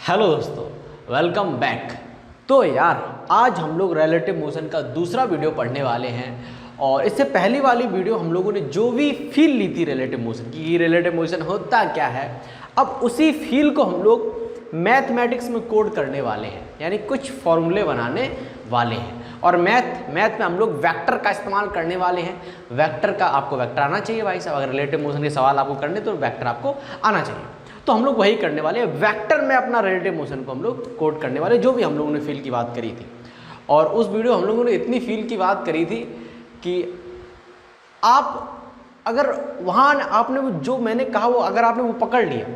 Hello दोस्तों, welcome back. तो यार आज हम लोग रिलेटिव मोशन का दूसरा वीडियो पढ़ने वाले हैं। और इससे पहली वाली वीडियो हम लोगों ने जो भी फील ली थी रिलेटिव मोशन की, रिलेटिव मोशन होता क्या है, अब उसी फील को हम लोग मैथमेटिक्स में कोड करने वाले हैं, यानी कुछ फॉर्मूले बनाने वाले हैं। और मैथ में हम लोग वेक्टर का इस्तेमाल करने वाले हैं। वेक्टर का आपको वेक्टर आना चाहिए भाई साहब, अगर रिलेटिव मोशन के सवाल आपको करने तो वेक्टर आपको आना चाहिए। तो हम लोग वही करने वाले हैं, वेक्टर में अपना रिलेटिव मोशन को हम लोग कोड करने वाले, जो भी हम लोगों ने फील की बात करी थी। और उस वीडियो हम लोगों ने इतनी फील की बात करी थी कि आप अगर वहाँ आपने वो जो मैंने कहा वो अगर आपने वो पकड़ लिया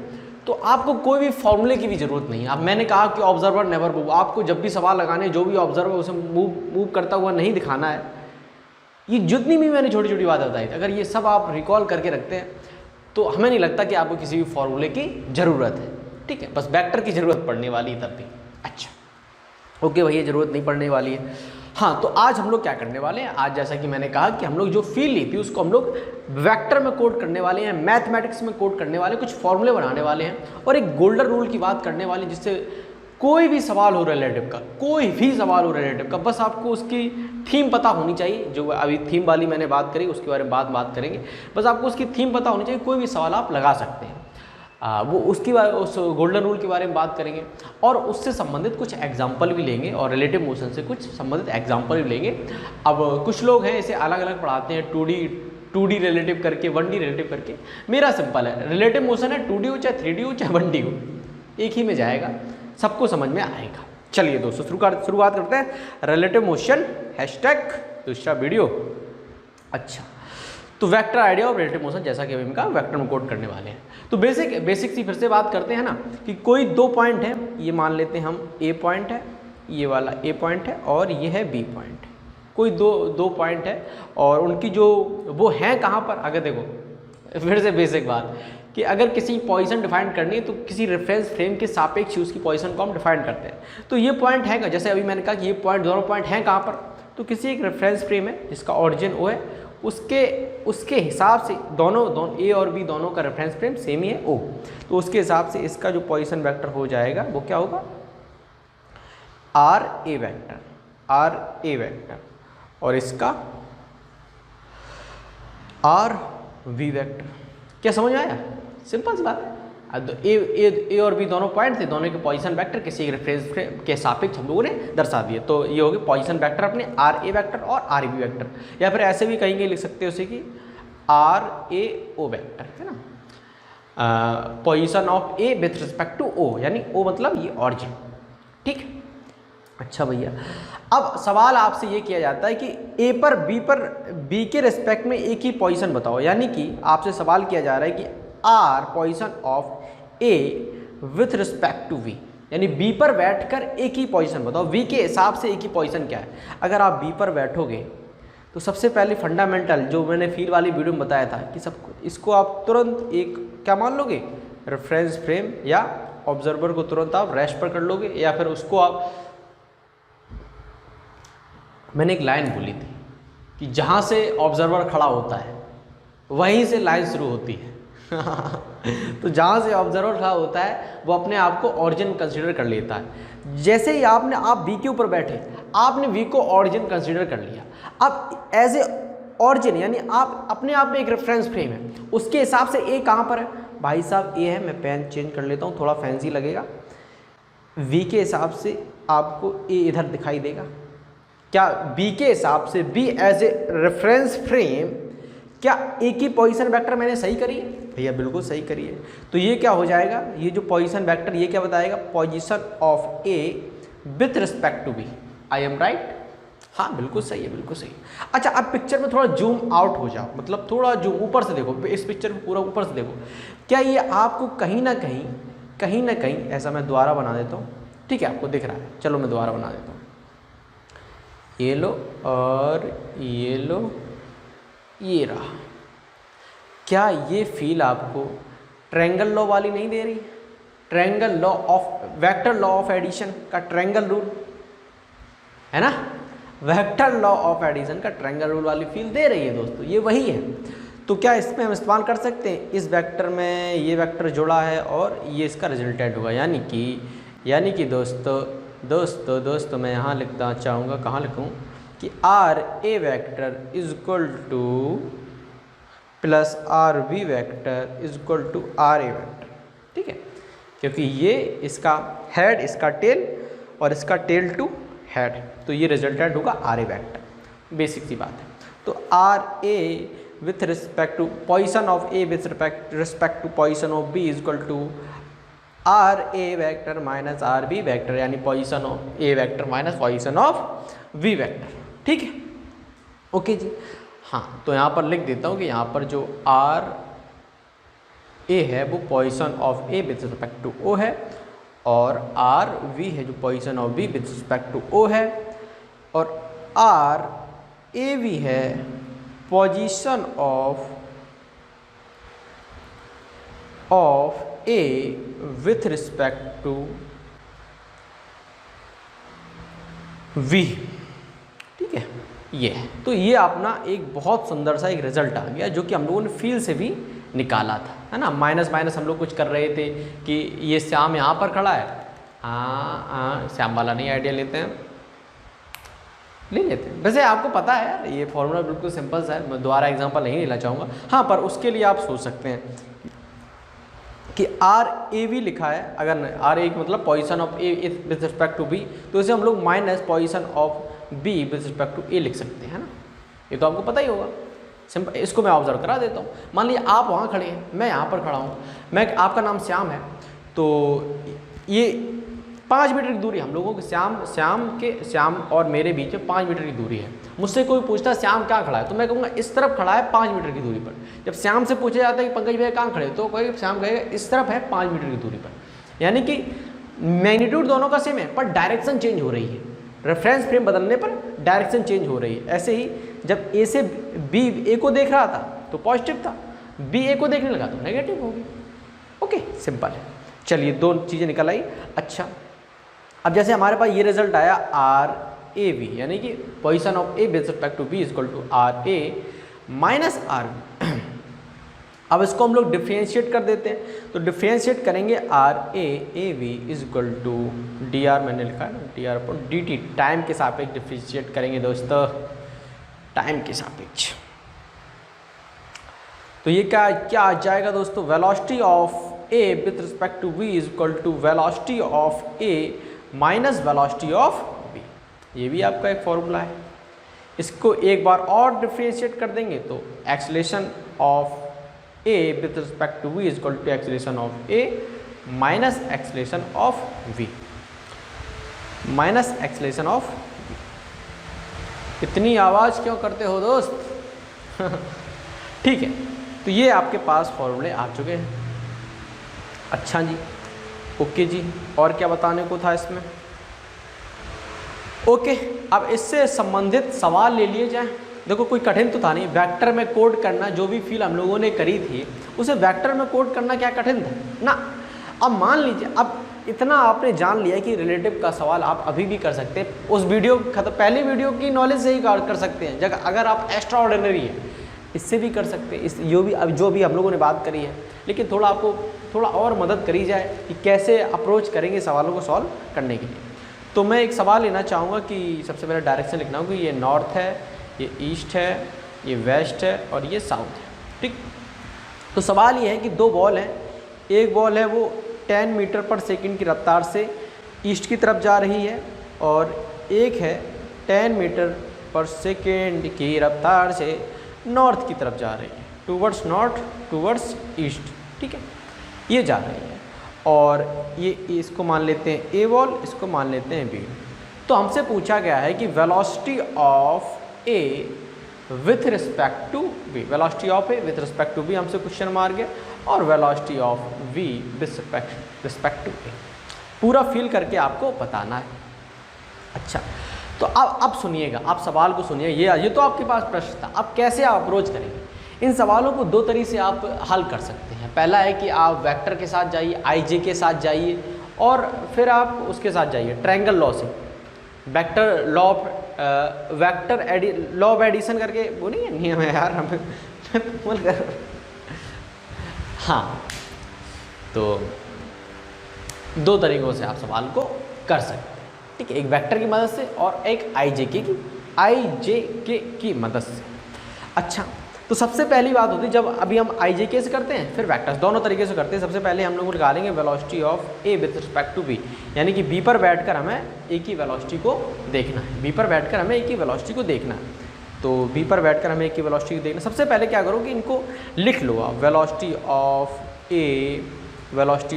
तो आपको कोई भी फॉर्मूले की भी जरूरत नहीं है। अब मैंने कहा कि ऑब्जर्वर नेवर मूव, आपको जब भी सवाल लगाने जो भी ऑब्जर्वर उसे मूव करता हुआ नहीं दिखाना है। ये जितनी भी मैंने छोटी छोटी बातें बताई थी, अगर ये सब आप रिकॉल करके रखते हैं तो हमें नहीं लगता कि आपको किसी भी फॉर्मूले की ज़रूरत है। ठीक है, बस वेक्टर की ज़रूरत पड़ने वाली है तब भी। अच्छा ओके भैया, ज़रूरत नहीं पड़ने वाली है। हाँ, तो आज हम लोग क्या करने वाले हैं, आज जैसा कि मैंने कहा कि हम लोग जो फील ली थी उसको हम लोग वेक्टर में कोड करने वाले हैं, मैथमेटिक्स में कोड करने वाले, कुछ फॉर्मूले बनाने वाले हैं और एक गोल्डन रूल की बात करने वाले, जिससे कोई भी सवाल हो रिलेटिव का, कोई भी सवाल हो रिलेटिव का, बस आपको उसकी थीम पता होनी चाहिए। जो अभी थीम वाली मैंने बात करी उसके बारे में बात करेंगे। बस आपको उसकी थीम पता होनी चाहिए, कोई भी सवाल आप लगा सकते हैं। वो उसकी उस गोल्डन रूल के बारे में बात करेंगे और उससे संबंधित कुछ एग्जाम्पल भी लेंगे और रिलेटिव मोशन से कुछ संबंधित एग्जाम्पल भी लेंगे। अब कुछ लोग हैं इसे अलग अलग पढ़ाते हैं, 2D रिलेटिव करके, 1D रिलेटिव करके। मेरा सिंपल है, रिलेटिव मोशन है 2D हो चाहे 3D हो चाहे 1D हो, एक ही में जाएगा, सबको समझ में आएगा। चलिए दोस्तों शुरुआत करते हैं। रिलेटिव मोशन हैशटैग दूसरा वीडियो। अच्छा, तो vector idea of relative motion, जैसा कि अभी कहा वेक्टर में कोड करने वाले हैं। तो बेसिक सी फिर से बात करते हैं ना, कि कोई दो पॉइंट है, ये मान लेते हैं हम ए पॉइंट है, ये वाला ए पॉइंट है और ये है बी पॉइंट। कोई दो पॉइंट है और उनकी जो वो हैं कहाँ पर, अगर देखो फिर से बेसिक बात कि अगर किसी पोजीशन डिफाइन करनी है तो किसी रेफरेंस फ्रेम के सापेक्ष उसकी पोजीशन को हम डिफाइन करते हैं। तो ये पॉइंट है, जैसे अभी मैंने कहा कि ये पॉइंट, दोनों पॉइंट हैं कहाँ पर, तो किसी एक रेफरेंस फ्रेम है जिसका ऑरिजिन ओ है, उसके हिसाब से दोनों ए और बी दोनों का रेफरेंस फ्रेम सेम ही है ओ, तो उसके हिसाब से इसका जो पोजीशन वेक्टर हो जाएगा वो क्या होगा, आर ए वेक्टर और इसका आर वी वेक्टर। क्या समझ में आया? सिंपल सी बात है। ए और बी दोनों पॉइंट थे, दोनों के पोजीशन वेक्टर किसी एक रेफरेंस फ्रेम के सापेक्ष हम लोगों ने दर्शा दिए। तो ये हो गए पोजीशन वेक्टर अपने आर ए वेक्टर और आर बी वेक्टर, या फिर ऐसे भी कहेंगे, लिख सकते हो उसे कि आर ए ओ वेक्टर, है ना, position of A with respect to O, यानी ओ मतलब ये ऑरिजिन। ठीक। अच्छा भैया, अब सवाल आपसे ये किया जाता है कि ए पर बी के रिस्पेक्ट में एक ही पोजीशन बताओ, यानी कि आपसे सवाल किया जा रहा है कि R position of A with respect to V, यानी बी पर बैठकर एक ही पोजीशन बताओ, वी के हिसाब से एक ही पोजीशन क्या है। अगर आप बी पर बैठोगे तो सबसे पहले फंडामेंटल जो मैंने फील वाली वीडियो में बताया था कि सबको इसको आप तुरंत एक क्या मान लोगे, रेफरेंस फ्रेम या ऑब्जर्वर को तुरंत आप रेस्ट पर कर लोगे, या फिर उसको आप, मैंने एक लाइन बोली थी कि जहाँ से ऑब्जर्वर खड़ा होता है वहीं से लाइन शुरू होती है। तो जहाँ से ऑब्जर्वर खड़ा होता है वो अपने आप को ऑरिजिन कंसीडर कर लेता है। जैसे ही आप वी के ऊपर बैठे, आपने वी को ऑरिजिन कंसीडर कर लिया। अब एज ए ऑरिजिन, यानी आप अपने आप में एक रेफरेंस फ्रेम है, उसके हिसाब से ए कहाँ पर है भाई साहब, ए है, मैं पेन चेंज कर लेता हूँ, थोड़ा फैंसी लगेगा। वी के हिसाब से आपको ए इधर दिखाई देगा। क्या बी के हिसाब से B as a reference frame, क्या ए की पोजीशन वेक्टर मैंने सही करी है भैया? बिल्कुल सही करी है। तो ये क्या हो जाएगा, ये जो पोजीशन वेक्टर ये क्या बताएगा, position of A with respect to B. I am right? हाँ बिल्कुल सही है, बिल्कुल सही है। अच्छा, अब पिक्चर में थोड़ा जूम आउट हो जाओ, मतलब थोड़ा जूम ऊपर से देखो, इस पिक्चर में पूरा ऊपर से देखो। क्या ये आपको कहीं ना कहीं ऐसा, मैं दोबारा बना देता हूँ, ठीक है, आपको दिख रहा है, चलो मैं दोबारा बना देता हूँ, ये लो और ये लो, ये रहा। क्या ये फील आपको ट्रायंगल लॉ वाली नहीं दे रही? Triangle law of vector law of addition का ट्रायंगल रूल है ना, वेक्टर लॉ ऑफ एडिशन का ट्रायंगल रूल वाली फील दे रही है दोस्तों, ये वही है। तो क्या इसमें हम इस्तेमाल कर सकते हैं, इस वेक्टर में ये वेक्टर जुड़ा है और ये इसका रिजल्टेंट होगा, यानी कि यानी कि दोस्तों मैं यहाँ लिखना चाहूँगा, कहाँ लिखूँ कि R A vector is equal to plus R B vector is equal to R A vector. ठीक है, क्योंकि ये इसका हेड, इसका टेल और इसका टेल टू हेड, तो ये रिजल्टेंट होगा आर ए वैक्टर। बेसिक सी बात है। तो R A with respect to position of A with respect to position of B is equal to R A vector minus R B vector, यानी position of A vector minus position of V vector. ठीक है, okay जी। हाँ, तो यहाँ पर लिख देता हूँ कि यहाँ पर जो आर ए है वो position of A with respect to O है, और आर वी है जो position of B with respect to O है, और आर ए वी है position of A with respect to V. ठीक है, ये है। तो ये अपना एक बहुत सुंदर सा एक रिजल्ट आ गया जो कि हम लोगों ने फील से भी निकाला था, है ना। माइनस माइनस हम लोग कुछ कर रहे थे कि ये श्याम यहाँ पर खड़ा है, हाँ श्याम वाला नहीं आइडिया लेते हैं, ले लेते हैं। वैसे आपको पता है यार ये फॉर्मूला बिल्कुल सिंपल सा है, मैं दोबारा एग्जांपल नहीं लेना चाहूँगा। हाँ, पर उसके लिए आप सोच सकते हैं कि आर ए वी लिखा है, अगर आर ए मतलब position of A with respect to B, तो इसे हम लोग minus position of B with respect to A लिख सकते हैं, है ना। ये तो आपको पता ही होगा, सिंपल। इसको मैं ऑब्जर्व करा देता हूँ। मान लीजिए आप वहाँ खड़े हैं, मैं यहाँ पर खड़ा हूँ, मैं, आपका नाम श्याम है, तो ये 5 मीटर की दूरी हम लोगों के श्याम और मेरे बीच में 5 मीटर की दूरी है। मुझसे कोई पूछता श्याम कहाँ खड़ा है, तो मैं कहूँगा इस तरफ खड़ा है 5 मीटर की दूरी पर। जब श्याम से पूछा जाता है कि पंकज भैया कहाँ खड़े, तो कोई श्याम कहेगा इस तरफ है 5 मीटर की दूरी पर। यानी कि मैग्नीट्यूड दोनों का सेम है, पर डायरेक्शन चेंज हो रही है। रेफरेंस फ्रेम बदलने पर डायरेक्शन चेंज हो रही है। ऐसे ही जब ए से बी ए को देख रहा था तो पॉजिटिव था, बी ए को देखने लगा तो नेगेटिव हो गई। ओके, सिंपल है। चलिए, 2 चीज़ें निकल आई। अच्छा, अब जैसे हमारे पास ये रिजल्ट आया आर ए वी, यानी कि position of A with respect to B is equal to R A minus R B. अब इसको हम लोग डिफ्रेंशिएट कर देते हैं, तो डिफ्रेंशिएट करेंगे R A V is equal to D R, मैंने लिखा है ना, D R upon D T, time के सापेक्ष डिफ्रेंशिएट करेंगे दोस्तों, टाइम के सापेक्ष। तो ये क्या आ जाएगा दोस्तों, velocity of A with respect to V is equal to velocity of A minus velocity of B. ये भी आपका एक फॉर्मूला है। इसको एक बार और डिफ्रेंशिएट कर देंगे तो acceleration of A with respect to V is equal to acceleration of A minus acceleration of V, minus acceleration of V. इतनी आवाज़ क्यों करते हो दोस्त? ठीक है, तो ये आपके पास फॉर्मूले आ चुके हैं। अच्छा जी, ओके जी, और क्या बताने को था इसमें? ओके, अब इससे संबंधित सवाल ले लिए जाए। देखो, कोई कठिन तो था नहीं, वेक्टर में कोड करना, जो भी फील हम लोगों ने करी थी उसे वेक्टर में कोड करना क्या कठिन था ना। अब मान लीजिए, अब इतना आपने जान लिया कि रिलेटिव का सवाल आप अभी भी कर सकते हैं। उस वीडियो पहले वीडियो की नॉलेज से ही कर सकते हैं। जगह अगर आप एक्स्ट्रा ऑर्डिनरी है इससे भी कर सकते हैं, इस जो भी हम लोगों ने बात करी है। लेकिन थोड़ा आपको थोड़ा और मदद करी जाए कि कैसे अप्रोच करेंगे सवालों को सॉल्व करने के लिए। तो मैं एक सवाल लेना चाहूँगा कि सबसे पहले डायरेक्शन लिखना होगा कि ये नॉर्थ है, ये ईस्ट है, ये वेस्ट है और ये साउथ है। ठीक, तो सवाल ये है कि 2 बॉल हैं। एक बॉल है वो 10 मीटर पर सेकंड की रफ्तार से ईस्ट की तरफ जा रही है, और एक है 10 मीटर पर सेकंड की रफ्तार से नॉर्थ की तरफ जा रही है, टूवर्ड्स नॉर्थ, टूवर्ड्स ईस्ट। ठीक है, ये जा रही है, और ये इसको मान लेते हैं ए बॉल, इसको मान लेते हैं बी। तो हमसे पूछा गया है कि velocity of A with respect to B, velocity of A with respect to B हमसे क्वेश्चन मार गया, और velocity of V with respect to A. पूरा फील करके आपको बताना है। अच्छा, तो अब सुनिएगा, आप सवाल को सुनिए। ये तो आपके पास प्रश्न था, अब कैसे आप अप्रोच करेंगे इन सवालों को? 2 तरीके से आप हल कर सकते हैं। पहला है कि आप वेक्टर के साथ जाइए, आई के साथ जाइए, और फिर आप उसके साथ जाइए ट्रायंगल लॉ से, वेक्टर लॉ ऑफ एडिशन करके, वो नहीं है नियम है यार, हमें बोल कर। हाँ, तो दो तरीक़ों से आप सवाल को कर सकते हैं, ठीक है, एक वेक्टर की मदद से और एक IJK की मदद से। अच्छा, तो सबसे पहली बात होती है जब अभी हम IJK से करते हैं फिर वेक्टर्स, दोनों तरीके से करते हैं। सबसे पहले हम लोग निकालेंगे velocity of A with respect to B, यानी कि B पर बैठकर हमें A की वेलोसिटी को देखना है, B पर बैठकर हमें A की वेलोसिटी को देखना है। तो B पर बैठकर हमें A की वेलोसिटी को देखना, सबसे पहले क्या करो कि इनको लिख लो आप। वेलोसिटी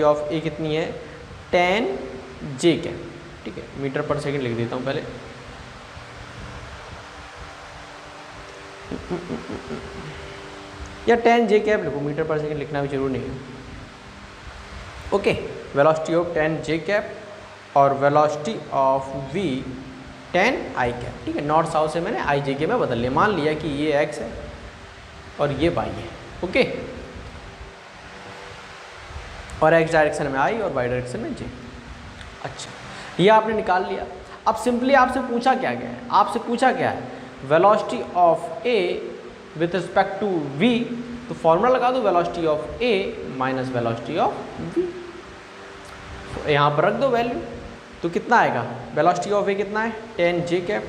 ऑफ A कितनी है, 10J क्या, ठीक है, मीटर पर सेकेंड लिख देता हूँ पहले। या 10J कैप लिखो, मीटर पर सेकेंड लिखना भी जरूरी नहीं है। Okay, velocity of 10J cap और velocity of V 10I cap, ठीक है। नॉर्थ साउथ से मैंने IJK में बदल लिया, मान लिया कि ये X है और ये Y है, ओके, और X डायरेक्शन में I और Y डायरेक्शन में J। अच्छा, ये आपने निकाल लिया। अब सिंपली आपसे पूछा क्या गया है, आपसे पूछा क्या है, velocity of A with respect to V, तो फॉर्मूला लगा दो velocity of A minus velocity of V, यहाँ पर रख दो वैल्यू, तो कितना आएगा, वेलोसिटी ऑफ A कितना है 10J cap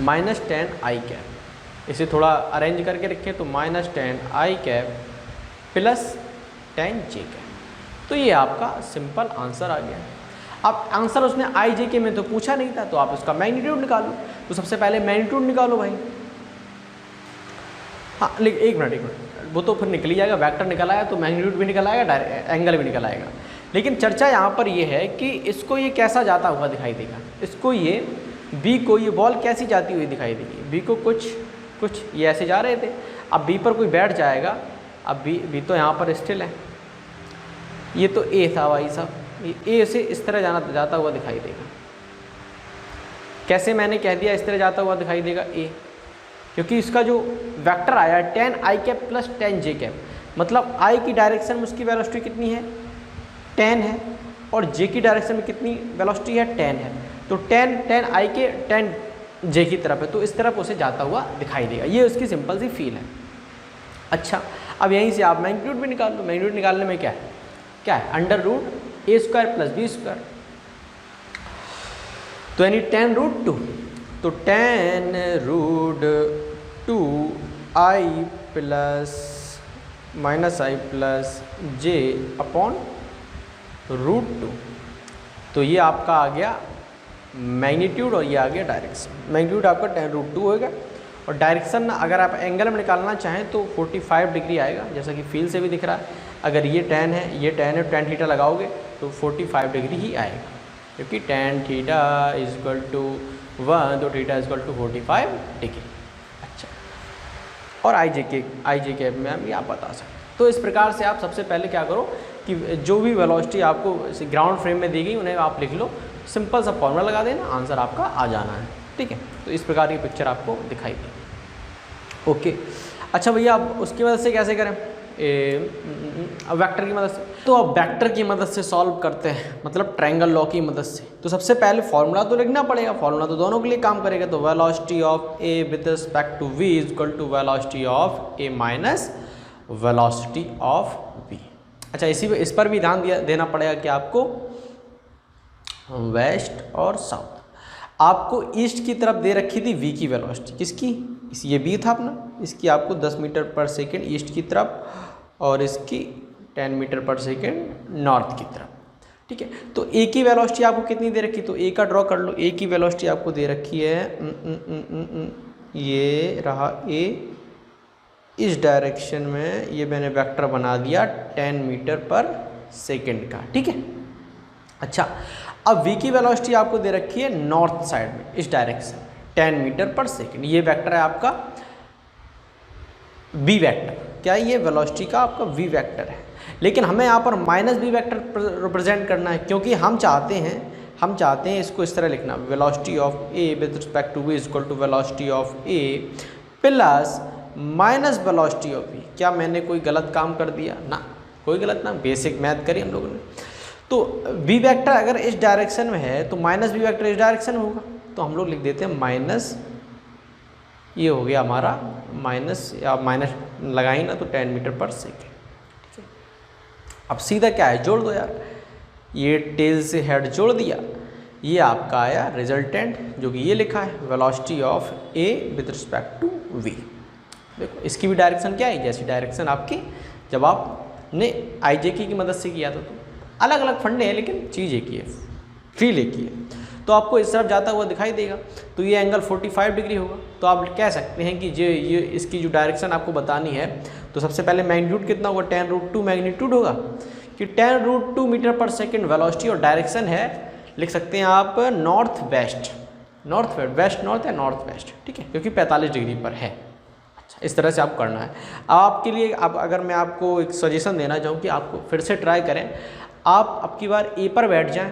minus 10I cap. इसे थोड़ा अरेंज करके रखें तो minus 10I cap plus 10J cap. तो ये आपका सिंपल आंसर आ गया। अब आंसर उसने IJK में तो पूछा नहीं था, तो आप इसका मैग्नीट्यूड निकालो। तो सबसे पहले मैग्नीट्यूड निकालो भाई। हाँ, एक मिनट, वो तो फिर निकल ही जाएगा, वेक्टर निकल आया तो मैग्नीट्यूड भी निकल आएगा, एंगल भी निकल आएगा। लेकिन चर्चा यहाँ पर ये है कि इसको ये कैसा जाता हुआ दिखाई देगा, इसको ये B को ये बॉल कैसी जाती हुई दिखाई देगी। B को कुछ ये ऐसे जा रहे थे, अब B पर कोई बैठ जाएगा, अब B तो यहाँ पर स्टिल है, ये तो A था भाई साहब, ये A से इस तरह जाता हुआ दिखाई देगा। कैसे मैंने कह दिया इस तरह जाता हुआ दिखाई देगा A, क्योंकि इसका जो वेक्टर आया 10I cap plus 10J cap, मतलब I की डायरेक्शन में उसकी वेलोसिटी कितनी है 10 है और J की डायरेक्शन में कितनी वेलोसिटी है 10 है। तो 10I के 10J की तरफ है, तो इस तरफ उसे जाता हुआ दिखाई देगा। ये उसकी सिंपल सी फील है। अच्छा, अब यहीं से आप मैग्नीट्यूड भी निकाल लो। मैग्नीट्यूड निकालने में क्या है under root A square plus B square, तो यानी 10 रूट 2, तो 10 root 2I plus minus I plus J upon root 2। तो ये आपका आ गया मैग्नीट्यूड और ये आ गया डायरेक्शन। मैग्नीट्यूड आपका 10 रूट 2 होगा और डायरेक्शन अगर आप एंगल में निकालना चाहें तो 45 डिग्री आएगा, जैसा कि फील से भी दिख रहा है। अगर ये 10 है, ये 10 है, 10 थीटा लगाओगे तो 45 डिग्री ही आएगा, क्योंकि 10 थीटा इजक्वल टू 1, तो थीटा इजक्वल टू 45 डिग्री। अच्छा, और IJK में भी आप बता सकते। तो इस प्रकार से आप सबसे पहले क्या करो कि जो भी वेलोसिटी आपको ग्राउंड फ्रेम में दी गई उन्हें आप लिख लो, सिंपल सा फॉर्मूला लगा देना, आंसर आपका आ जाना है, ठीक है। तो इस प्रकार की पिक्चर आपको दिखाई देगी। ओके, अच्छा भैया, अब उसकी मदद से कैसे करें, वेक्टर की मदद से। तो अब वेक्टर की मदद से सॉल्व करते हैं, मतलब ट्रायंगल लॉ की मदद से। तो सबसे पहले फॉर्मूला तो लिखना पड़ेगा, फॉर्मूला तो दोनों के लिए काम करेगा। तो velocity of A with respect to V is equal to velocity of A minus velocity of B। अच्छा, इस पर भी ध्यान देना पड़ेगा कि आपको वेस्ट और साउथ, आपको ईस्ट की तरफ दे रखी थी V की वेलोसिटी, किसकी, ये B था अपना, इसकी आपको 10 मीटर पर सेकेंड ईस्ट की तरफ और इसकी 10 मीटर पर सेकेंड नॉर्थ की तरफ, ठीक है। तो A की वेलोसिटी आपको कितनी दे रखी, तो A का ड्रॉ कर लो। A की वेलोसिटी आपको दे रखी है ये रहा A, इस डायरेक्शन में ये मैंने वेक्टर बना दिया 10 मीटर पर सेकेंड का, ठीक है। अच्छा, अब V की वेलोसिटी आपको दे रखी है नॉर्थ साइड में, इस डायरेक्शन 10 मीटर पर सेकेंड। ये वेक्टर है आपका V वेक्टर, क्या ये वेलोसिटी का आपका V वेक्टर है। लेकिन हमें यहाँ पर माइनस V वेक्टर रिप्रेजेंट करना है, क्योंकि हम चाहते हैं इसको इस तरह लिखना, velocity of A with respect to V is equal to velocity of A plus minus velocity of V। क्या मैंने कोई गलत काम कर दिया, ना कोई गलत ना, बेसिक मैथ करी हम लोगों ने। तो V वेक्टर अगर इस डायरेक्शन में है तो माइनस V वेक्टर इस डायरेक्शन में होगा, तो हम लोग लिख देते हैं माइनस, ये हो गया हमारा माइनस, या माइनस लगाई ना तो 10 मीटर पर सेकेंड, ठीक है। अब सीधा क्या है, जोड़ दो यार, ये टेल से हेड जोड़ दिया, ये आपका आया रिजल्टेंट जो कि ये लिखा है velocity of A with respect to V. देखो इसकी भी डायरेक्शन क्या है, जैसी डायरेक्शन आपकी जब आपने आईजेके की मदद से किया था। तो अलग अलग फंडे हैं लेकिन चीज़ एक ही है, फील एक ही है। तो आपको इस तरफ जाता हुआ दिखाई देगा, तो ये एंगल 45 डिग्री होगा। तो आप कह सकते हैं कि ये इसकी जो डायरेक्शन आपको बतानी है, तो सबसे पहले मैग्नीट्यूड कितना होगा, 10√2 मैग्नीट्यूड होगा कि 10√2 मीटर पर सेकेंड वेलोसिटी, और डायरेक्शन है लिख सकते हैं आप नॉर्थ वेस्ट, वेस्ट नॉर्थ या नॉर्थ वेस्ट, ठीक है, क्योंकि 45 डिग्री पर है। अच्छा, इस तरह से आप करना है। आपके लिए अब अगर मैं आपको एक सजेशन देना चाहूँ कि आपको फिर से ट्राई करें, आप अब की बार ए पर बैठ जाएं,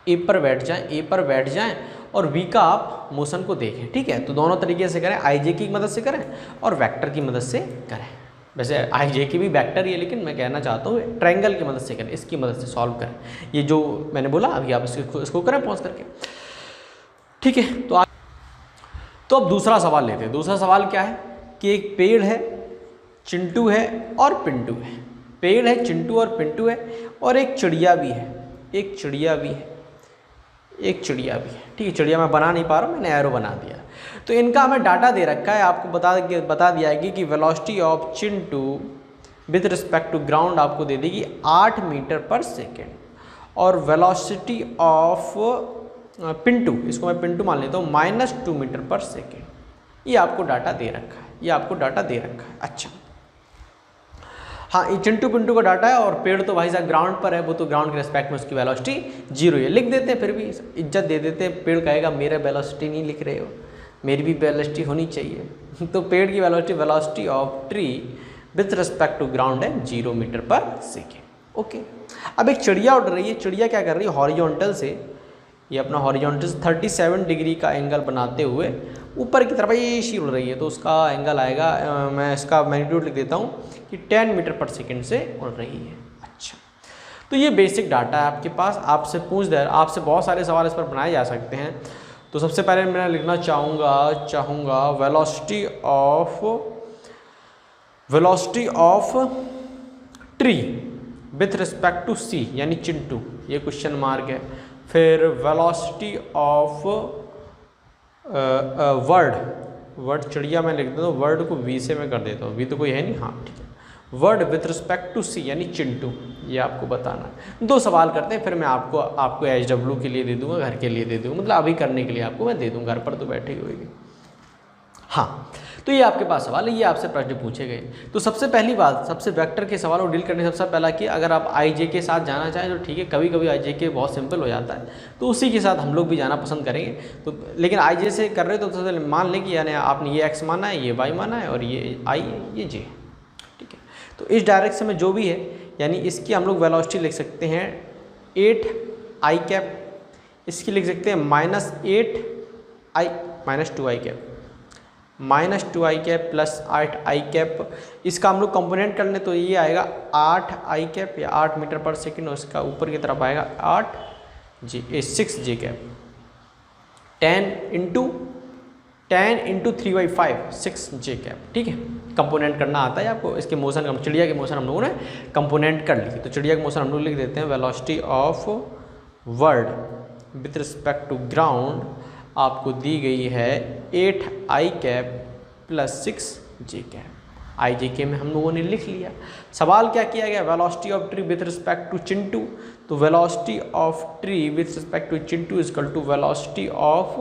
ए पर बैठ जाएं और वी का आप मोशन को देखें, ठीक है। तो दोनों तरीके से करें, आई जे की मदद से करें और वेक्टर की मदद से करें। वैसे आई जे की भी वेक्टर ही है, लेकिन मैं कहना चाहता हूँ ट्रायंगल की मदद से करें, इसकी मदद से सॉल्व करें। ये जो मैंने बोला अभी आप इसको करें पॉज करके, ठीक है। तो अब दूसरा सवाल लेते हैं। दूसरा सवाल क्या है कि एक पेड़ है, चिंटू है और पिंटू है। पेड़ है, चिंटू और पिंटू है, और एक चिड़िया भी है, एक चिड़िया भी है, ठीक है। चिड़िया मैं बना नहीं पा रहा हूँ, मैंने एरो बना दिया। तो इनका हमें डाटा दे रखा है, आपको बता दिया है कि velocity of Chintu with respect to ground आपको दे देगी 8 मीटर पर सेकेंड, और वेलोसिटी ऑफ पिंटू, इसको मैं पिंटू मान लेता हूँ, -2 मीटर पर सेकेंड। ये आपको डाटा दे रखा है, अच्छा हाँ, ये चिंटू पिंटू का डाटा है, और पेड़ तो भाई साहब ग्राउंड पर है, वो तो ग्राउंड के रिस्पेक्ट में उसकी वेलोसिटी 0 है। लिख देते हैं, फिर भी इज्जत दे देते हैं। पेड़ कहेगा मेरा वेलोसिटी नहीं लिख रहे हो, मेरी भी वेलोसिटी होनी चाहिए। तो पेड़ की velocity of tree with respect to ground है 0 मीटर पर सेकेंड। ओके, अब एक चिड़िया उड़ रही है। चिड़िया क्या कर रही है, हॉरिजॉन्टल से, ये अपना हॉरिजॉन्टल 37 डिग्री का एंगल बनाते हुए ऊपर की तरफ ये उड़ रही है। तो उसका एंगल आएगा, मैं इसका मैग्नीट्यूड लिख देता हूँ कि 10 मीटर पर सेकेंड से उड़ रही है। अच्छा, तो ये बेसिक डाटा है आपके पास। आपसे आपसे बहुत सारे सवाल इस पर बनाए जा सकते हैं। तो सबसे पहले मैं लिखना चाहूँगा velocity of tree with respect to C, यानी चिंटू, ये क्वेश्चन मार्क है। फिर वेलोसिटी ऑफ वर्ड चिड़िया मैं लिख देता हूँ, वर्ड को वी से मैं कर देता हूँ, वी तो कोई है नहीं, हाँ ठीक है। Word with respect to C यानी चिंटू, ये आपको बताना है। 2 सवाल करते हैं, फिर मैं आपको HW के लिए दे दूंगा, घर के लिए दे दूंगा, मतलब अभी करने के लिए आपको मैं दे दूंगा, घर पर तो बैठे ही होगी। हाँ, तो ये आपके पास सवाल है, ये आपसे प्रश्न पूछे गए। तो सबसे पहली बात, सबसे वेक्टर के सवाल को डील करने सबसे पहला कि अगर आप IJ के साथ जाना चाहें तो ठीक है, कभी कभी IJ बहुत सिंपल हो जाता है, तो उसी के साथ हम लोग भी जाना पसंद करेंगे। तो लेकिन IJ से कर रहे हो तो मान लें कि यानी आपने ये x माना है, ये y माना है, और ये I है, ये j, ठीक है। तो इस डायरेक्शन में जो भी है, यानी इसकी हम लोग वेलोसिटी लिख सकते हैं 8i कैप, इसकी लिख सकते हैं -2i cap plus 8i cap. इसका हम लोग कंपोनेंट कर लें तो ये आएगा 8i कैप या 8 मीटर पर सेकेंड, और इसका ऊपर की तरफ आएगा 6j cap. 10 into 3/5 6j cap, ठीक है। कंपोनेंट करना आता है आपको। इसके मोशन, चिड़िया के मोशन हम लोगों ने कंपोनेंट कर ली। तो चिड़िया के मोशन हम लोग लिख देते हैं velocity of bird with respect to ground आपको दी गई है 8i cap plus 6j cap. IJK में हम लोगों ने लिख लिया। सवाल क्या किया गया, velocity of tree with respect to Chintu. तो velocity of tree with respect to Chintu is equal to velocity of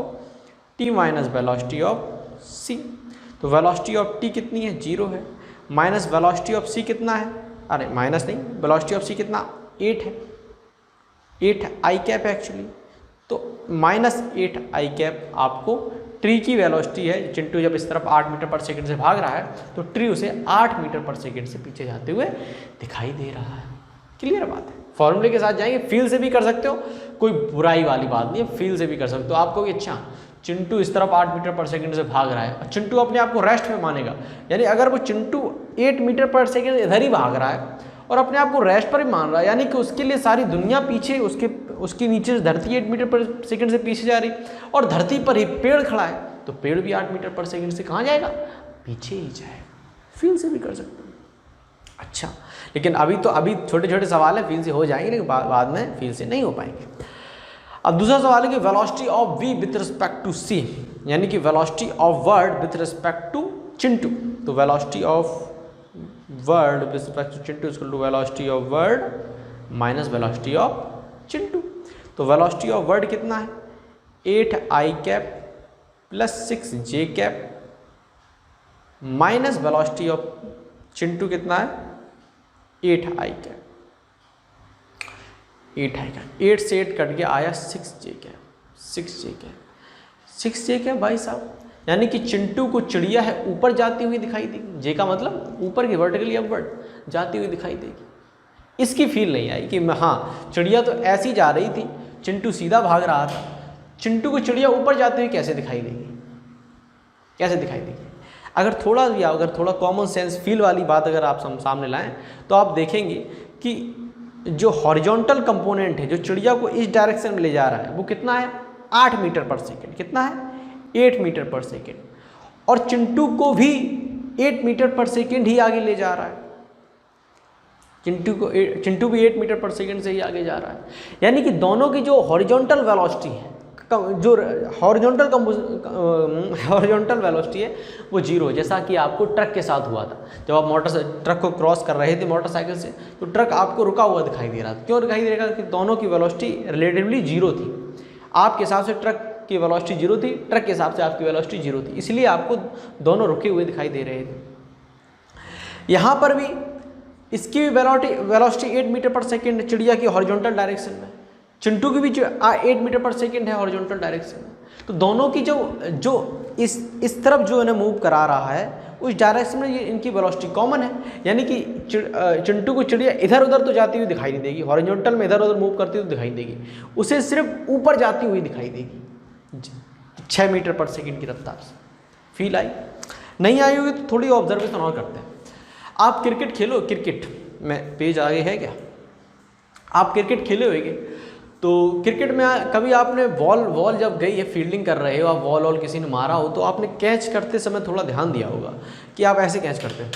T minus velocity of C. तो वेलोसिटी ऑफ टी कितनी है, 0 है, माइनस वेलोसिटी ऑफ सी कितना है, अरे माइनस नहीं, वेलोसिटी ऑफ सी कितना, 8 है, 8i कैप है एक्चुअली। तो -8i कैप आपको ट्री की वेलोसिटी है। चिंटू जब इस तरफ 8 मीटर पर सेकंड से भाग रहा है तो ट्री उसे 8 मीटर पर सेकंड से पीछे जाते हुए दिखाई दे रहा है। क्लियर बात है। फॉर्मूले के साथ जाएंगे, फील से भी कर सकते हो, कोई बुराई वाली बात नहीं है, फील से भी कर सकते हो। आपको अच्छा चिंटू इस तरफ 8 मीटर पर सेकंड से भाग रहा है, चिंटू अपने आप को रेस्ट में मानेगा, यानी अगर वो चिंटू 8 मीटर पर सेकंड इधर ही भाग रहा है और अपने आप को रेस्ट पर ही मान रहा है, यानी कि उसके लिए सारी दुनिया पीछे, उसके नीचे धरती 8 मीटर पर सेकंड से पीछे जा रही, और धरती पर ही पेड़ खड़ा है, तो पेड़ भी 8 मीटर पर सेकंड से कहाँ जाएगा, पीछे ही जाएगा। फील से भी कर सकते हो। अच्छा, लेकिन अभी छोटे छोटे सवाल है, फील से हो जाएंगे, लेकिन बाद में फील से नहीं हो पाएंगे। अब दूसरा सवाल है कि velocity of v with respect to c, यानी कि velocity of bird with respect to Chintu. तो velocity of bird with respect to Chintu is equal to velocity of bird minus velocity of Chintu. तो वेलोसिटी ऑफ वर्ड कितना है, 8i cap plus 6j cap minus velocity of Chintu कितना है, 8i cap. 8i cap, 8 से 8 cut गया, आया 6j cap. 6j cap भाई साहब, यानी कि चिंटू को चिड़िया है ऊपर जाती हुई दिखाई देगी, जे का मतलब ऊपर की वर्टिकली अपवर्ड जाती हुई दिखाई देगी। इसकी फील नहीं आई कि हाँ चिड़िया तो ऐसी जा रही थी, चिंटू सीधा भाग रहा था, चिंटू को चिड़िया ऊपर जाती हुई कैसे दिखाई देगी, कैसे दिखाई देगी। अगर थोड़ा कॉमन सेंस फील वाली बात अगर आप सामने लाएं तो आप देखेंगे कि जो हॉरिजॉन्टल कंपोनेंट है जो चिड़िया को इस डायरेक्शन में ले जा रहा है वो कितना है, 8 मीटर पर सेकेंड। कितना है, 8 मीटर पर सेकेंड। और चिंटू को भी 8 मीटर पर सेकेंड ही आगे ले जा रहा है। चिंटू भी 8 मीटर पर सेकेंड से ही आगे जा रहा है। यानी कि दोनों की जो हॉरिजॉन्टल वेलोसिटी है, जो हॉरिजॉन्टल वेलोसिटी है वो जीरो है, जैसा कि आपको ट्रक के साथ हुआ था। जब आप ट्रक को क्रॉस कर रहे थे मोटरसाइकिल से, तो ट्रक आपको रुका हुआ दिखाई दे रहा था। क्यों दिखाई दे रहा था, कि दोनों की वेलोसिटी रिलेटिवली जीरो थी। आपके हिसाब से ट्रक की वेलोसिटी जीरो थी, ट्रक के हिसाब से आपकी वेलोसिटी जीरो थी, इसलिए आपको दोनों रुके हुए दिखाई दे रहे थे। यहाँ पर भी इसकी वेलोसिटी 8 मीटर पर सेकेंड चिड़िया की हॉरिजॉन्टल डायरेक्शन में, चिंटू की भी 8 मीटर पर सेकेंड है हॉरिजॉन्टल डायरेक्शन में। तो दोनों की जो इस तरफ जो इन्हें मूव करा रहा है उस डायरेक्शन में ये इनकी वेलोसिटी कॉमन है। यानी कि चिंटू को चिड़िया इधर उधर तो जाती हुई दिखाई नहीं देगी, हॉरिजॉन्टल में इधर उधर मूव करती हुई दिखाई देगी, उसे सिर्फ ऊपर जाती हुई दिखाई देगी 6 मीटर पर सेकेंड की रफ्तार से। Feel I? नहीं आई होगी तो थोड़ी ऑब्जर्वेशन और करते हैं। आप क्रिकेट खेलो, क्रिकेट में पेज आगे है क्या, आप क्रिकेट खेले होंगे तो क्रिकेट में कभी आपने बॉल जब गई है, फील्डिंग कर रहे हो आप, बॉल किसी ने मारा हो तो आपने कैच करते समय थोड़ा ध्यान दिया होगा कि आप ऐसे कैच करते हैं।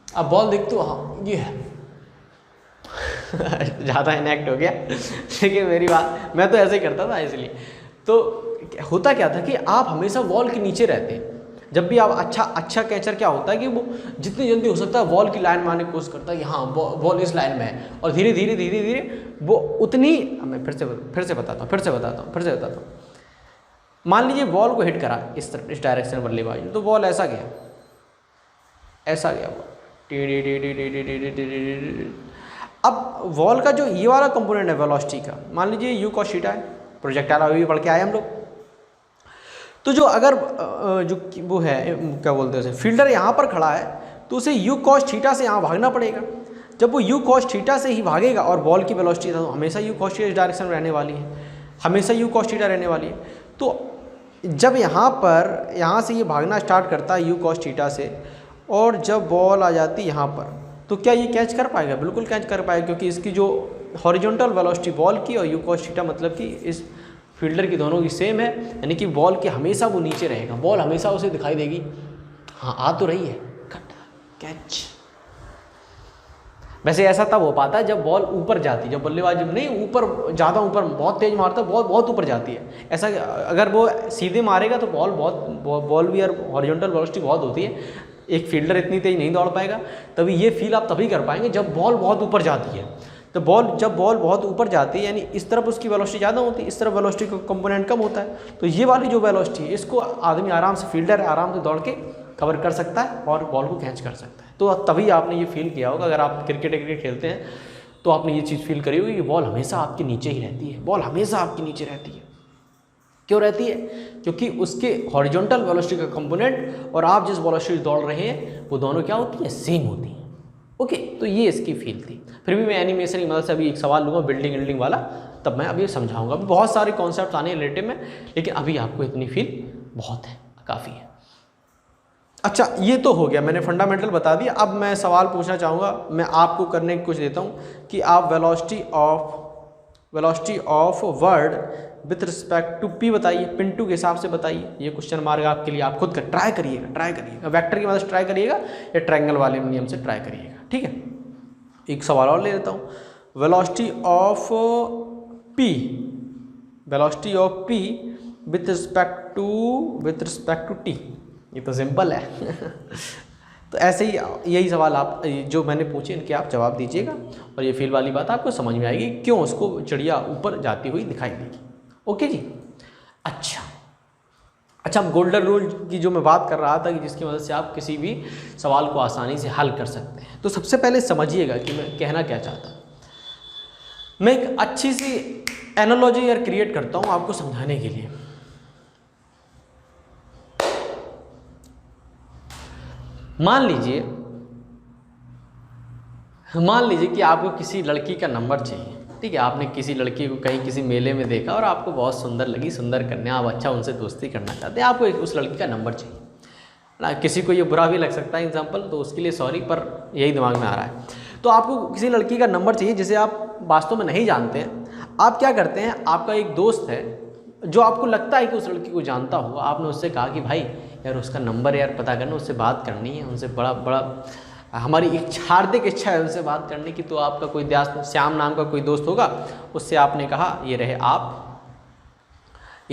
अब बॉल देखते हो, हाँ ये है ज़्यादा इनएक्ट हो गया लेकिन मेरी बात, मैं तो ऐसे ही करता था। इसलिए तो होता क्या था कि आप हमेशा बॉल के नीचे रहते हैं। जब भी आप अच्छा कैचर क्या होता है कि वो जितनी जल्दी हो सकता है बॉल की लाइन मारने की कोशिश करता है कि हाँ बॉल इस लाइन में है, और धीरे धीरे वो उतनी, मैं फिर से बताता हूँ। मान लीजिए बॉल को हिट करा इस डायरेक्शन बल्लेबाज ने, तो बॉल ऐसा गया बॉल। अब बॉल का जो ये वाला कंपोनेंट है वेलोसिटी का, मान लीजिए यू कॉस थीटा है, प्रोजेक्टाइल अभी पढ़ के आए हम लोग। तो जो अगर जो वो है क्या बोलते हैं उसे, फील्डर यहाँ पर खड़ा है तो उसे यू कॉस थीटा से यहाँ भागना पड़ेगा। जब वो यू कॉस थीटा से ही भागेगा और बॉल की वेलोसिटी तो हमेशा यू कॉस थीटा इस डायरेक्शन में रहने वाली है, हमेशा यू कॉस थीटा रहने वाली है। तो जब यहाँ से ये भागना स्टार्ट करता है यू कॉस थीटा से, और जब बॉल आ जाती है यहाँ पर, तो क्या ये कैच कर पाएगा? बिल्कुल कैच कर पाएगा, क्योंकि इसकी जो हॉरिजॉन्टल वेलोसिटी बॉल की और यू कॉस थीटा मतलब कि इस फील्डर की दोनों की सेम है। यानी कि बॉल के हमेशा वो नीचे रहेगा, बॉल हमेशा उसे दिखाई देगी, हाँ आ तो रही है, कैच। वैसे ऐसा तब हो पाता है जब बॉल ऊपर जाती है, जब बल्लेबाज नहीं ऊपर, ज़्यादा ऊपर बहुत तेज मारता है, बॉल बहुत ऊपर जाती है। ऐसा अगर वो सीधे मारेगा तो बॉल भी और हॉरिजॉन्टल वेलोसिटी बहुत होती है, एक फील्डर इतनी तेज नहीं दौड़ पाएगा। तभी ये फील आप तभी कर पाएंगे जब बॉल बहुत ऊपर जाती है। तो जब बॉल बहुत ऊपर जाती है, यानी इस तरफ उसकी वेलोसिटी ज़्यादा होती है, इस तरफ वेलोसिटी का कंपोनेंट कम होता है। तो ये वाली जो वेलोसिटी है, इसको आदमी आराम से, फील्डर आराम से दौड़ के कवर कर सकता है और बॉल को कैच कर सकता है। तो तभी आपने ये फील किया होगा, अगर आप क्रिकेट खेलते हैं तो आपने ये चीज़ फील करी होगी कि बॉल हमेशा आपके नीचे ही रहती है, बॉल हमेशा आपके नीचे रहती है। क्यों रहती है? क्योंकि उसके हॉरिजॉन्टल वेलोसिटी का कंपोनेंट और आप जिस वेलोसिटी दौड़ रहे हैं वो दोनों क्या होती है? सेम होती है। ओके, तो ये इसकी फील थी। फिर भी मैं एनिमेशन की मदद से अभी एक सवाल लूँगा बिल्डिंग वाला, तब मैं अभी समझाऊंगा। अभी बहुत सारे कॉन्सेप्ट आने हैं रिलेटिव में, लेकिन अभी आपको इतनी फील बहुत है, काफ़ी है। अच्छा, ये तो हो गया, मैंने फंडामेंटल बता दिया। अब मैं सवाल पूछना चाहूँगा, मैं आपको करने की कुछ देता हूँ कि आप velocity of bird with respect to P बताइए, पिंटू के हिसाब से बताइए। ये क्वेश्चन मार्क आपके लिए, आप खुद का ट्राई करिएगा, वेक्टर की मदद से ट्राई करिएगा या ट्रायंगल वाले नियम से ट्राई करिएगा। ठीक है, एक सवाल और ले लेता हूँ। Velocity of P with respect to T, ये तो सिंपल है तो ऐसे ही यही सवाल आप जो मैंने पूछे इनके आप जवाब दीजिएगा और ये फील वाली बात आपको समझ में आएगी क्यों उसको चिड़िया ऊपर जाती हुई दिखाई देगी। ओके जी। अच्छा, गोल्डन रूल की जो मैं बात कर रहा था कि जिसकी मदद से आप किसी भी सवाल को आसानी से हल कर सकते हैं, तो सबसे पहले समझिएगा कि मैं कहना क्या चाहता हूँ। मैं एक अच्छी सी एनालॉजी यार क्रिएट करता हूँ आपको समझाने के लिए। मान लीजिए कि आपको किसी लड़की का नंबर चाहिए, ठीक है। आपने किसी लड़की को कहीं किसी मेले में देखा और आपको बहुत सुंदर लगी, सुंदर कन्या, आप अच्छा उनसे दोस्ती करना चाहते हैं, आपको उस लड़की का नंबर चाहिए ना। किसी को ये बुरा भी लग सकता है एग्जाम्पल, तो उसके लिए सॉरी, पर यही दिमाग में आ रहा है। तो आपको किसी लड़की का नंबर चाहिए जिसे आप वास्तव में नहीं जानते हैं। आप क्या करते हैं, आपका एक दोस्त है जो आपको लगता है कि उस लड़की को जानता हो, आपने उससे कहा कि भाई यार उसका नंबर यार पता करना, उससे बात करनी है, उनसे बड़ा हमारी एक हार्दिक इच्छा है उनसे बात करने की। तो आपका कोई श्याम नाम का कोई दोस्त होगा, उससे आपने कहा ये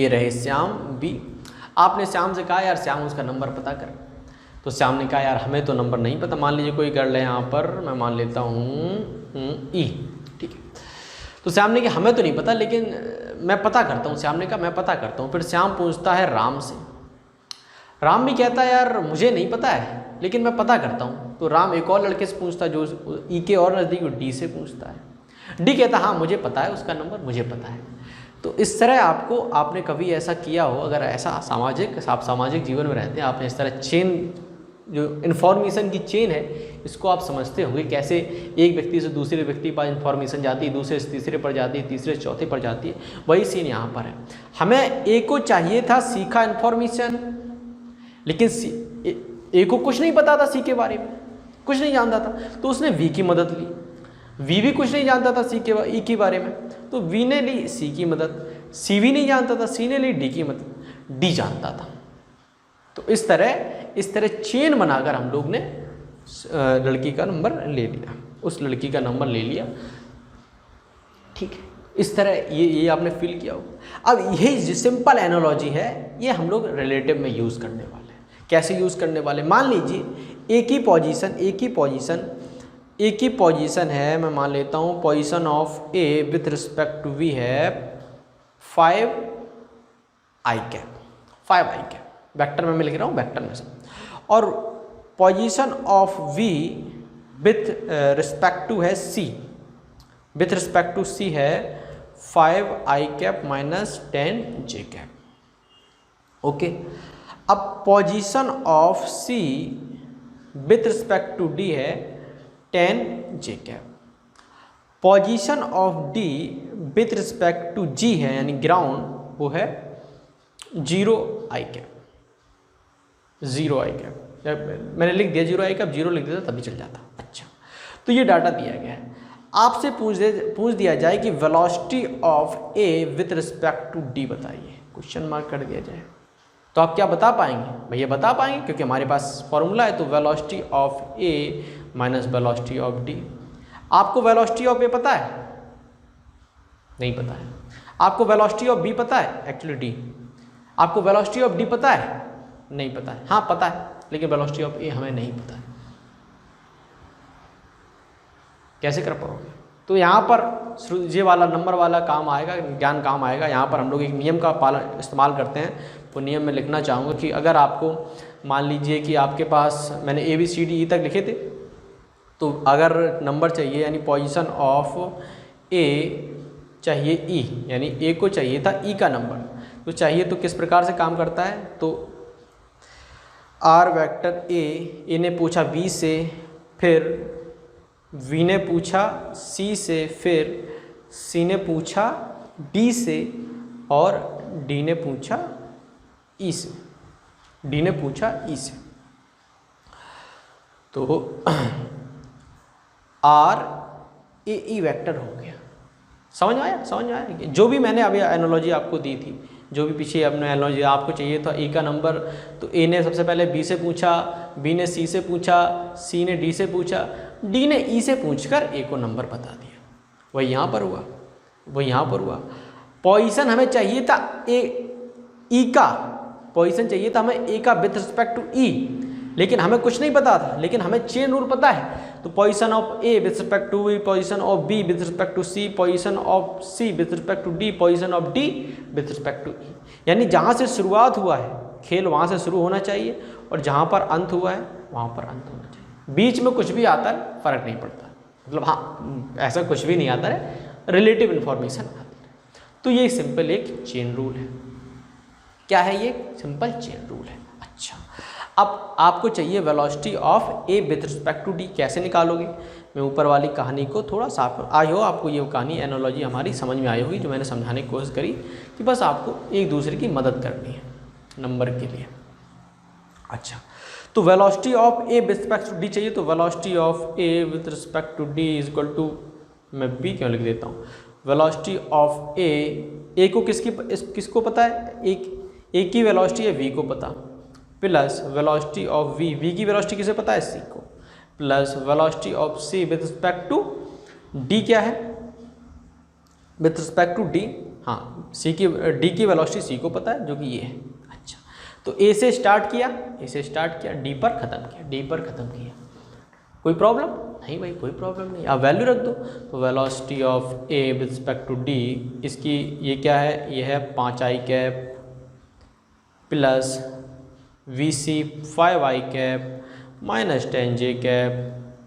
रहे श्याम बी। आपने श्याम से कहा यार श्याम उसका नंबर पता कर। तो श्याम ने कहा यार हमें तो नंबर नहीं पता। मान लीजिए कोई गर्ल है यहाँ पर, मैं मान लेता हूँ ई, ठीक है। तो श्याम ने कहा हमें तो नहीं पता लेकिन मैं पता करता हूँ। श्याम ने कहा मैं पता करता हूँ। फिर श्याम पूछता है राम से। राम भी कहता है यार मुझे नहीं पता है लेकिन मैं पता करता हूँ। तो राम एक और लड़के से पूछता है जो ई के और नज़दीक, डी से पूछता है। डी कहता है हाँ मुझे पता है उसका नंबर, मुझे पता है। तो इस तरह आपने कभी ऐसा किया हो, अगर ऐसा आप सामाजिक जीवन में रहते हैं, आपने इस तरह चेन, जो इन्फॉर्मेशन की चेन है, इसको आप समझते होंगे कैसे एक व्यक्ति से दूसरे व्यक्ति के पास इन्फॉर्मेशन जाती है, दूसरे से तीसरे पर जाती है, तीसरे से चौथे पर जाती है। वही सीन यहाँ पर है। हमें ए को चाहिए था सी का इन्फॉर्मेशन, लेकिन ए को कुछ नहीं पता था सी के बारे में, कुछ नहीं जानता था, तो उसने वी की मदद ली। वी भी कुछ नहीं जानता था ई के बारे में, तो वी ने ली सी की मदद। सी भी नहीं जानता था, सी ने ली डी की मदद, डी जानता था। तो इस तरह चेन बनाकर हम लोग ने लड़की का नंबर ले लिया, उस लड़की का नंबर ले लिया, ठीक है। इस तरह ये आपने फील किया होगा। अब यही जो सिंपल एनालॉजी है ये हम लोग रिलेटिव में यूज़ करने वाले हैं। कैसे यूज़ करने वाले, मान लीजिए एक ही पोजीशन है, मैं मान लेता हूँ position of A with respect to V है 5i कैप, वेक्टर में मैं लिख रहा हूँ, वेक्टर में से। और position of V with respect to है C, with respect to C है 5i cap minus 10j cap. Okay, अब position of C with respect to D है 10j cap. Position of D with respect to G है यानी ground, वो है 0i cap, 0i cap. मैंने लिख दिया 0i कैप, 0 लिख देता तभी चल जाता। अच्छा, तो ये डाटा दिया गया है। आपसे पूछ दिया जाए कि velocity of A with respect to D बताइए, क्वेश्चन मार्क कर दिया जाए, तो आप क्या बता पाएंगे? भैया बता पाएंगे क्योंकि हमारे पास फॉर्मूला है। तो velocity of A minus velocity of D. आपको वेलोसिटी ऑफ ए पता है? नहीं पता है। आपको वेलोसिटी ऑफ बी पता है? Actually D. आपको वेलोसिटी ऑफ डी पता है? नहीं पता है। हाँ पता है, लेकिन वेलोसिटी ऑफ ए हमें नहीं पता है। कैसे कर पाओगे? तो यहाँ पर ये वाला नंबर वाला काम आएगा, ज्ञान काम आएगा। यहाँ पर हम लोग एक नियम का पालन इस्तेमाल करते हैं। तो नियम में लिखना चाहूँगा कि अगर आपको मान लीजिए कि आपके पास मैंने ABCD तक लिखे थे, तो अगर नंबर चाहिए यानी पोजीशन ऑफ ए चाहिए ई, यानी ए को चाहिए था ई का नंबर, तो चाहिए तो किस प्रकार से काम करता है? तो आर वेक्टर ए ने पूछा बी से, फिर वी ने पूछा सी से, फिर सी ने पूछा डी से, और डी ने पूछा ई से, डी ने पूछा ई से। तो आर ए ई वेक्टर हो गया। समझ में आया? समझ में आया? जो भी मैंने अभी एनालॉजी आपको दी थी, जो भी पीछे अपने एनालॉजी आपको चाहिए था ई का नंबर, तो ए ने सबसे पहले बी से पूछा, बी ने सी से पूछा, सी ने डी से पूछा, डी ने ई से पूछकर ए को नंबर बता दिया, वही यहाँ पर हुआ, वही यहाँ पर हुआ। पोजीशन हमें चाहिए था ई का, पोजीशन चाहिए था हमें ए का विथ रिस्पेक्ट टू ई, लेकिन हमें कुछ नहीं पता था, लेकिन हमें चेन रूल पता है। तो position of A with respect to B, position of B with respect to C, position of C with respect to D, position of D with respect to E. यानी जहाँ से शुरुआत हुआ है खेल वहाँ से शुरू होना चाहिए, और जहाँ पर अंत हुआ है वहाँ पर अंत होना चाहिए। बीच में कुछ भी आता है फ़र्क नहीं पड़ता, मतलब हाँ ऐसा कुछ भी नहीं आता है, रिलेटिव इन्फॉर्मेशन आती है। तो ये सिंपल एक चेन रूल है। क्या है ये? सिंपल चेन रूल है। अच्छा, अब आपको चाहिए velocity of A with respect to D. कैसे निकालोगे? मैं ऊपर वाली कहानी को थोड़ा साफ कर, आई हो आपको ये कहानी एनोलॉजी हमारी समझ में आई होगी जो मैंने समझाने की कोशिश करी, कि बस आपको एक दूसरे की मदद करनी है नंबर के लिए। अच्छा, तो velocity of A with respect to D चाहिए, तो velocity of A with respect to D is equal to, मैं बी क्यों लिख देता हूँ, वेलोसिटी ऑफ ए को किसको पता है? ए की वेलोसिटी है वी को पता, प्लस वेलोसिटी ऑफ वी की वेलोसिटी किसे पता है? सी को, plus velocity of C with respect to D क्या है? विथ रिस्पेक्ट टू डी, हाँ डी की वेलोसिटी सी को पता है जो कि ये है। अच्छा, तो ए से स्टार्ट किया, डी पर ख़त्म किया, कोई प्रॉब्लम नहीं भाई, कोई प्रॉब्लम नहीं। आप वैल्यू रख दो, तो velocity of A with respect to D, इसकी ये क्या है? ये है 5i cap plus V C 5i cap minus 10j cap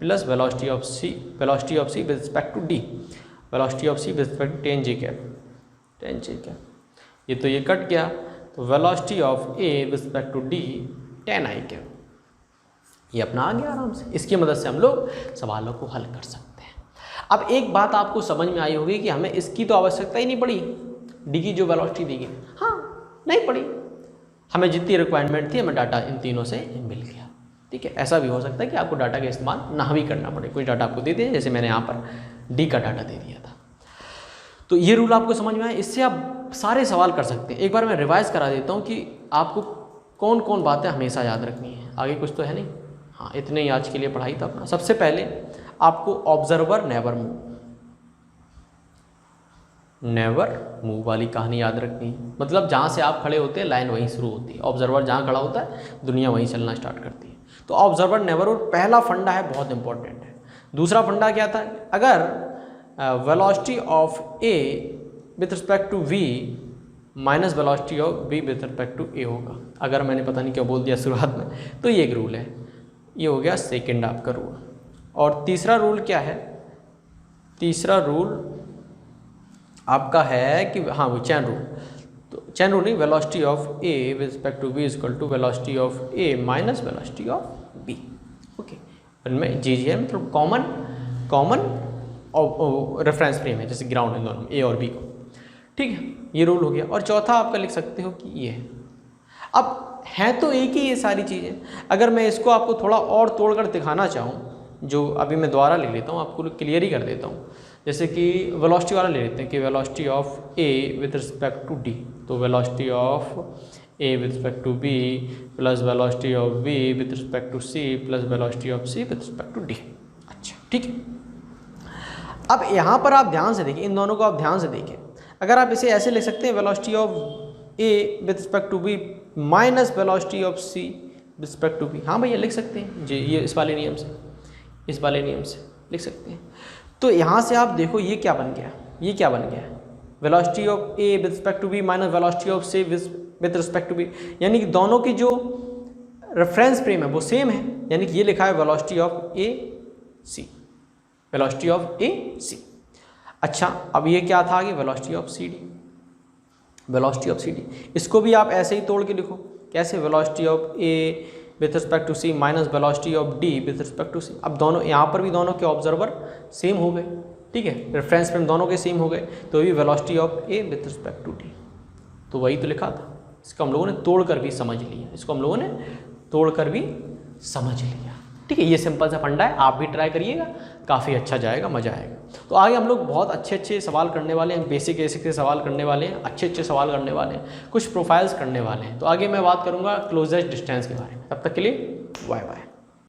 plus velocity of C with respect to D, velocity of C with respect to 10j cap, ये तो ये cut गया, तो velocity of A with respect to D 10i cap, ये अपना आ गया आराम से। इसकी मदद से हम लोग सवालों को हल कर सकते हैं। अब एक बात आपको समझ में आई होगी कि हमें इसकी तो आवश्यकता ही नहीं पड़ी, डी की जो वेलोसिटी दी गई, हाँ नहीं पड़ी, हमें जितनी रिक्वायरमेंट थी हमें डाटा इन तीनों से मिल गया। ठीक है, ऐसा भी हो सकता है कि आपको डाटा का इस्तेमाल ना भी करना पड़े, कुछ डाटा आपको दे दिया, जैसे मैंने यहाँ पर डी का डाटा दे दिया था। तो ये रूल आपको समझ में आया, इससे आप सारे सवाल कर सकते हैं। एक बार मैं रिवाइज करा देता हूँ कि आपको कौन कौन बातें हमेशा याद रखनी है, आगे कुछ तो है नहीं। हाँ, इतने ही आज के लिए पढ़ाई था अपना। सबसे पहले आपको ऑब्जर्वर नेवर मूव वाली कहानी याद रखनी है, मतलब जहाँ से आप खड़े होते हैं लाइन वहीं शुरू होती है, ऑब्जर्वर जहाँ खड़ा होता है दुनिया वहीं चलना स्टार्ट करती है। तो ऑब्जर्वर नेवर, और पहला फंडा है, बहुत इंपॉर्टेंट है। दूसरा फंडा क्या था? अगर velocity of A with respect to V minus velocity of V with respect to A होगा, अगर मैंने पता नहीं क्या बोल दिया शुरुआत में, तो ये एक रूल है, ये हो गया सेकेंड आपका रूल। और तीसरा रूल क्या है? तीसरा रूल आपका है कि हाँ वो चैन रूल, तो चैन रूल नहीं, velocity of A with respect to V is equal to velocity of A minus velocity of B. Okay, इनमें जी है मतलब कॉमन रेफरेंस फ्रेम है, जैसे ग्राउंड है दोनों ए और बी को। ठीक है, ये रूल हो गया। और चौथा आपका लिख सकते हो कि ये है। अब है तो एक ही ये सारी चीज़ें, अगर मैं इसको आपको थोड़ा और तोड़कर दिखाना चाहूँ, जो अभी मैं दोबारा लिख लेता हूँ, आपको क्लियर ही कर देता हूँ। जैसे कि वेलोसिटी वाला ले लेते हैं कि velocity of A with respect to D, तो velocity of A with respect to B plus velocity of B with respect to C plus velocity of C with respect to D. अच्छा, ठीक है। अब यहाँ पर आप ध्यान से देखिए, इन दोनों को आप ध्यान से देखें। अगर आप इसे ऐसे लिख सकते हैं, velocity of A with respect to B minus velocity of C with respect to B, हाँ भैया लिख सकते हैं जी, ये इस वाले नियम से लिख सकते हैं। तो यहाँ से आप देखो ये क्या बन गया, ये क्या बन गया, velocity of A with respect to B minus velocity of C with respect to B, यानी कि दोनों की जो रेफरेंस फ्रेम है वो सेम है, यानी कि ये लिखा है velocity of A C, velocity of A C. अच्छा, अब ये क्या था आगे, velocity of C D, velocity of C D. इसको भी आप ऐसे ही तोड़ के लिखो, कैसे, velocity of A with respect to C minus velocity of D with respect to C. अब दोनों यहाँ पर भी दोनों के ऑब्जर्वर सेम हो गए, ठीक है, रेफरेंस फ्रेम दोनों के सेम हो गए, तो ये velocity of A with respect to D, तो वही तो लिखा था। इसको हम लोगों ने तोड़ कर भी समझ लिया, ठीक है। ये सिंपल सा फंडा है, आप भी ट्राई करिएगा, काफ़ी अच्छा जाएगा, मज़ा आएगा। तो आगे हम लोग बहुत अच्छे सवाल करने वाले हैं, बेसिक से सवाल करने वाले हैं, अच्छे सवाल करने वाले हैं, कुछ प्रोफाइल्स करने वाले हैं। तो आगे मैं बात करूँगा क्लोजेस्ट डिस्टेंस के बारे में। तब तक के लिए बाय बाय।